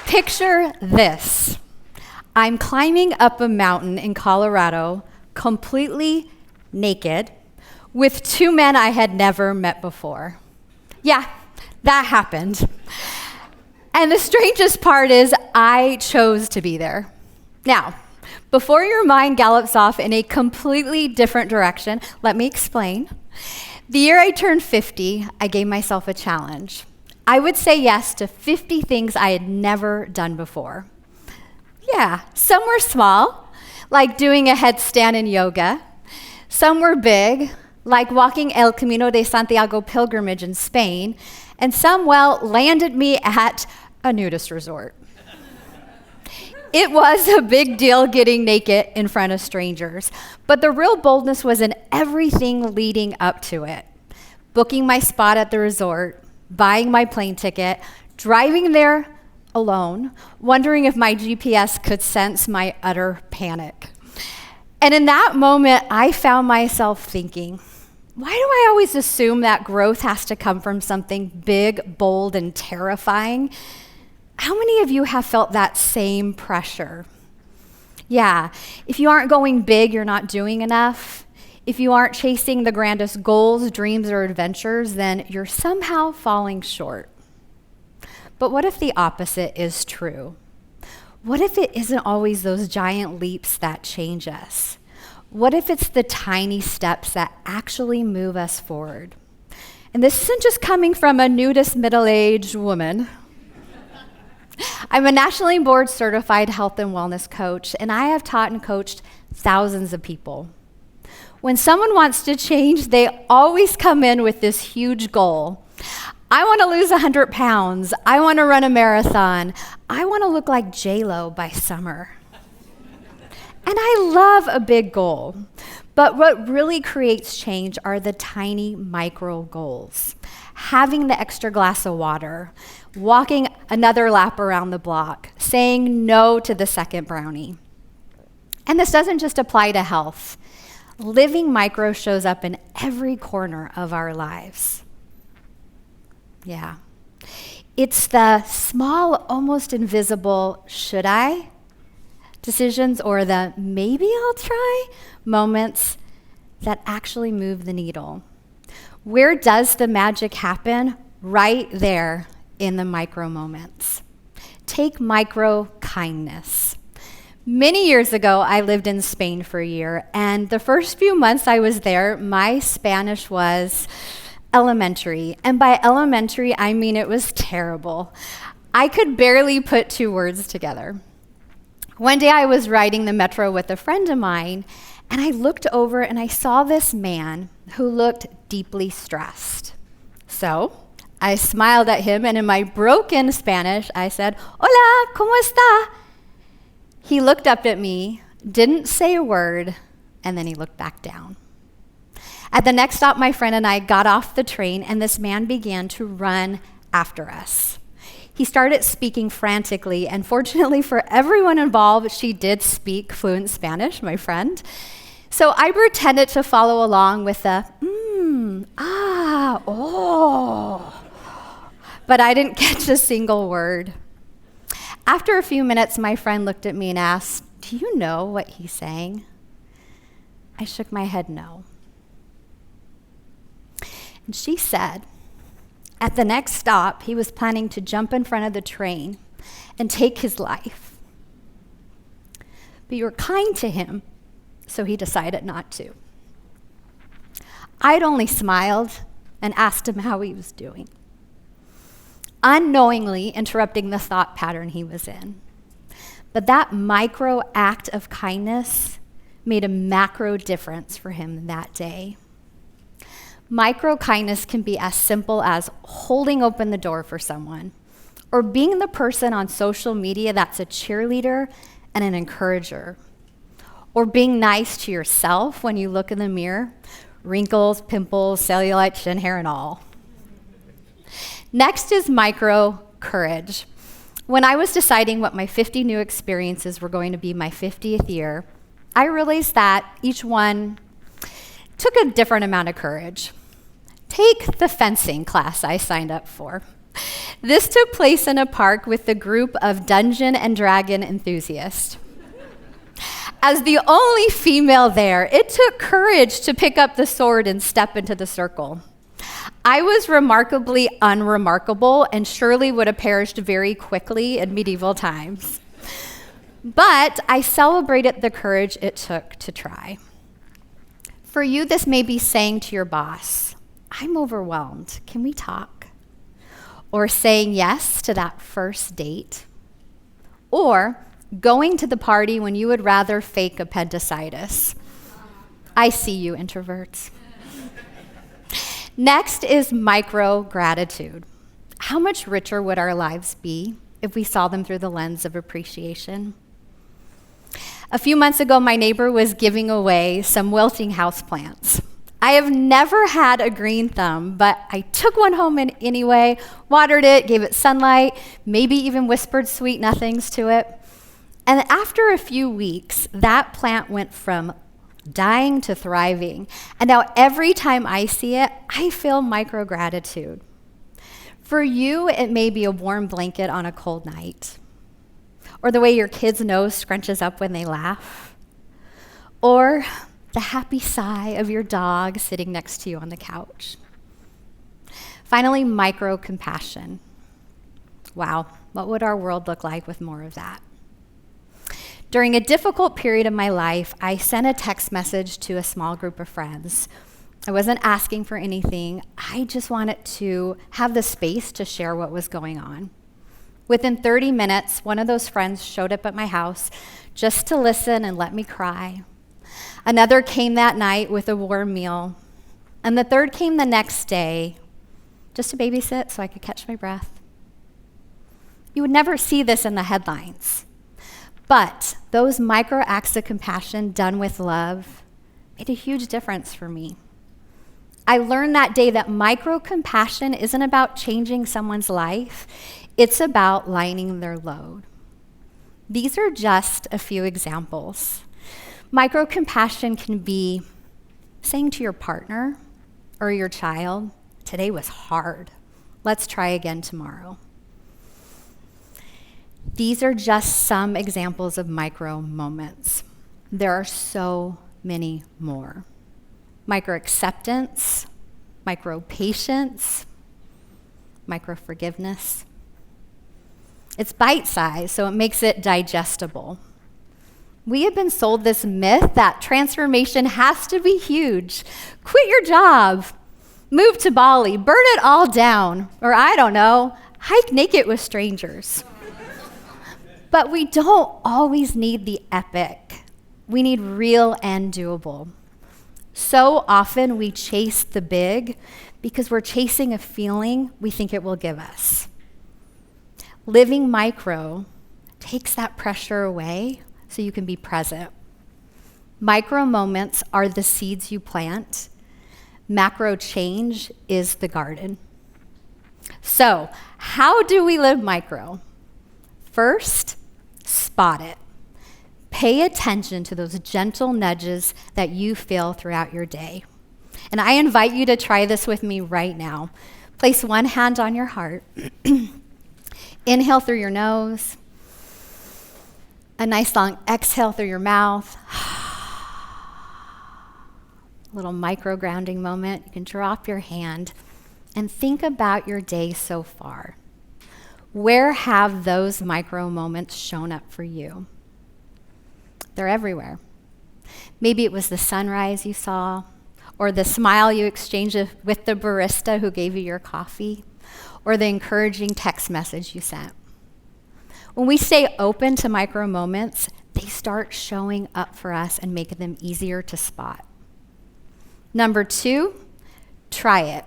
Picture this. I'm climbing up a mountain in Colorado, completely naked, with two men I had never met before. Yeah, that happened. And the strangest part is I chose to be there. Now, before your mind gallops off in a completely different direction, let me explain. The year I turned 50, I gave myself a challenge. I would say yes to 50 things I had never done before. Yeah, some were small, like doing a headstand in yoga. Some were big, like walking El Camino de Santiago pilgrimage in Spain. And some, well, landed me at a nudist resort. It was a big deal getting naked in front of strangers, but the real boldness was in everything leading up to it. Booking my spot at the resort, buying my plane ticket, driving there alone, wondering if my GPS could sense my utter panic. And in that moment, I found myself thinking, why do I always assume that growth has to come from something big, bold, and terrifying? How many of you have felt that same pressure? Yeah, if you aren't going big, you're not doing enough. If you aren't chasing the grandest goals, dreams, or adventures, then you're somehow falling short. But what if the opposite is true? What if it isn't always those giant leaps that change us? What if it's the tiny steps that actually move us forward? And this isn't just coming from a nudist middle-aged woman. I'm a nationally board certified health and wellness coach, and I have taught and coached thousands of people. When someone wants to change, they always come in with this huge goal. I want to lose 100 pounds. I want to run a marathon. I want to look like J-Lo by summer. And I love a big goal. But what really creates change are the tiny micro goals. Having the extra glass of water, walking another lap around the block, saying no to the second brownie. And this doesn't just apply to health. Living micro shows up in every corner of our lives. Yeah. It's the small, almost invisible, should I decisions or the maybe I'll try moments that actually move the needle. Where does the magic happen? Right there in the micro moments. Take micro kindness. Many years ago, I lived in Spain for a year, and the first few months I was there, my Spanish was elementary. And by elementary, I mean it was terrible. I could barely put two words together. One day I was riding the metro with a friend of mine, and I looked over and I saw this man who looked deeply stressed. So I smiled at him, and in my broken Spanish, I said, "Hola, ¿cómo está?" He looked up at me, didn't say a word, and then he looked back down. At the next stop, my friend and I got off the train, and this man began to run after us. He started speaking frantically, and fortunately for everyone involved, she did speak fluent Spanish, my friend. So I pretended to follow along with a, oh. But I didn't catch a single word. After a few minutes, my friend looked at me and asked, "Do you know what he's saying?" I shook my head no. And she said, at the next stop, he was planning to jump in front of the train and take his life. But you were kind to him, so he decided not to. I'd only smiled and asked him how he was doing, unknowingly interrupting the thought pattern he was in. But that micro act of kindness made a macro difference for him that day. Micro kindness can be as simple as holding open the door for someone, or being the person on social media that's a cheerleader and an encourager, or being nice to yourself when you look in the mirror, wrinkles, pimples, cellulite, chin hair, and all. Next is micro courage. When I was deciding what my 50 new experiences were going to be my 50th year, I realized that each one took a different amount of courage. Take the fencing class I signed up for. This took place in a park with a group of Dungeon and Dragon enthusiasts. As the only female there, it took courage to pick up the sword and step into the circle. I was remarkably unremarkable and surely would have perished very quickly in medieval times. But I celebrated the courage it took to try. For you, this may be saying to your boss, "I'm overwhelmed. Can we talk?" Or saying yes to that first date. Or going to the party when you would rather fake appendicitis. I see you, introverts. Next is micro-gratitude. How much richer would our lives be if we saw them through the lens of appreciation? A few months ago, my neighbor was giving away some wilting houseplants. I have never had a green thumb, but I took one home anyway, watered it, gave it sunlight, maybe even whispered sweet nothings to it. And after a few weeks, that plant went from dying to thriving. And now every time I see it, I feel micro-gratitude. For you, it may be a warm blanket on a cold night, or the way your kid's nose scrunches up when they laugh, or the happy sigh of your dog sitting next to you on the couch. Finally, micro-compassion. Wow, what would our world look like with more of that? During a difficult period of my life, I sent a text message to a small group of friends. I wasn't asking for anything. I just wanted to have the space to share what was going on. Within 30 minutes, one of those friends showed up at my house just to listen and let me cry. Another came that night with a warm meal. And the third came the next day just to babysit so I could catch my breath. You would never see this in the headlines. But those micro acts of compassion done with love made a huge difference for me. I learned that day that micro compassion isn't about changing someone's life, it's about lightening their load. These are just a few examples. Micro compassion can be saying to your partner or your child, "Today was hard. Let's try again tomorrow." These are just some examples of micro moments. There are so many more. Micro acceptance, micro patience, micro forgiveness. It's bite-sized, so it makes it digestible. We have been sold this myth that transformation has to be huge. Quit your job, move to Bali, burn it all down, or I don't know, hike naked with strangers. But we don't always need the epic. We need real and doable. So often we chase the big because we're chasing a feeling we think it will give us. Living micro takes that pressure away so you can be present. Micro moments are the seeds you plant. Macro change is the garden. So, how do we live micro? First, spot it. Pay attention to those gentle nudges that you feel throughout your day. And I invite you to try this with me right now. Place one hand on your heart. Inhale through your nose. A nice long exhale through your mouth. A little micro grounding moment. You can drop your hand and think about your day so far. Where have those micro moments shown up for you? They're everywhere. Maybe it was the sunrise you saw, or the smile you exchanged with the barista who gave you your coffee, or the encouraging text message you sent. When we stay open to micro moments, they start showing up for us and making them easier to spot. Number 2, try it.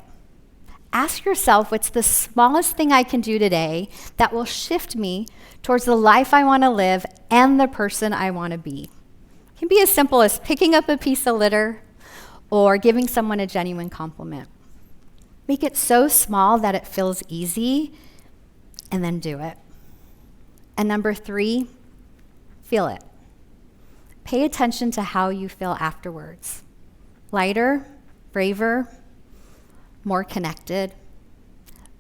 Ask yourself, what's the smallest thing I can do today that will shift me towards the life I want to live and the person I want to be? It can be as simple as picking up a piece of litter or giving someone a genuine compliment. Make it so small that it feels easy, and then do it. And number 3, feel it. Pay attention to how you feel afterwards. Lighter, braver, more connected.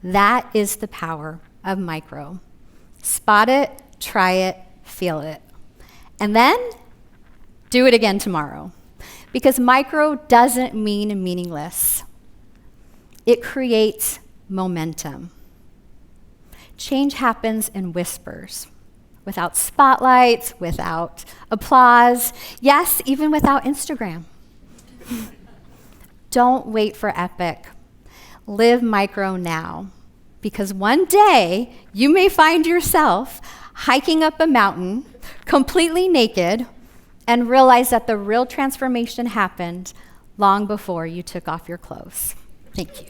That is the power of micro. Spot it, try it, feel it. And then do it again tomorrow. Because micro doesn't mean meaningless. It creates momentum. Change happens in whispers, without spotlights, without applause, yes, even without Instagram. Don't wait for epic. Live micro now, because one day you may find yourself hiking up a mountain, completely naked, and realize that the real transformation happened long before you took off your clothes. Thank you.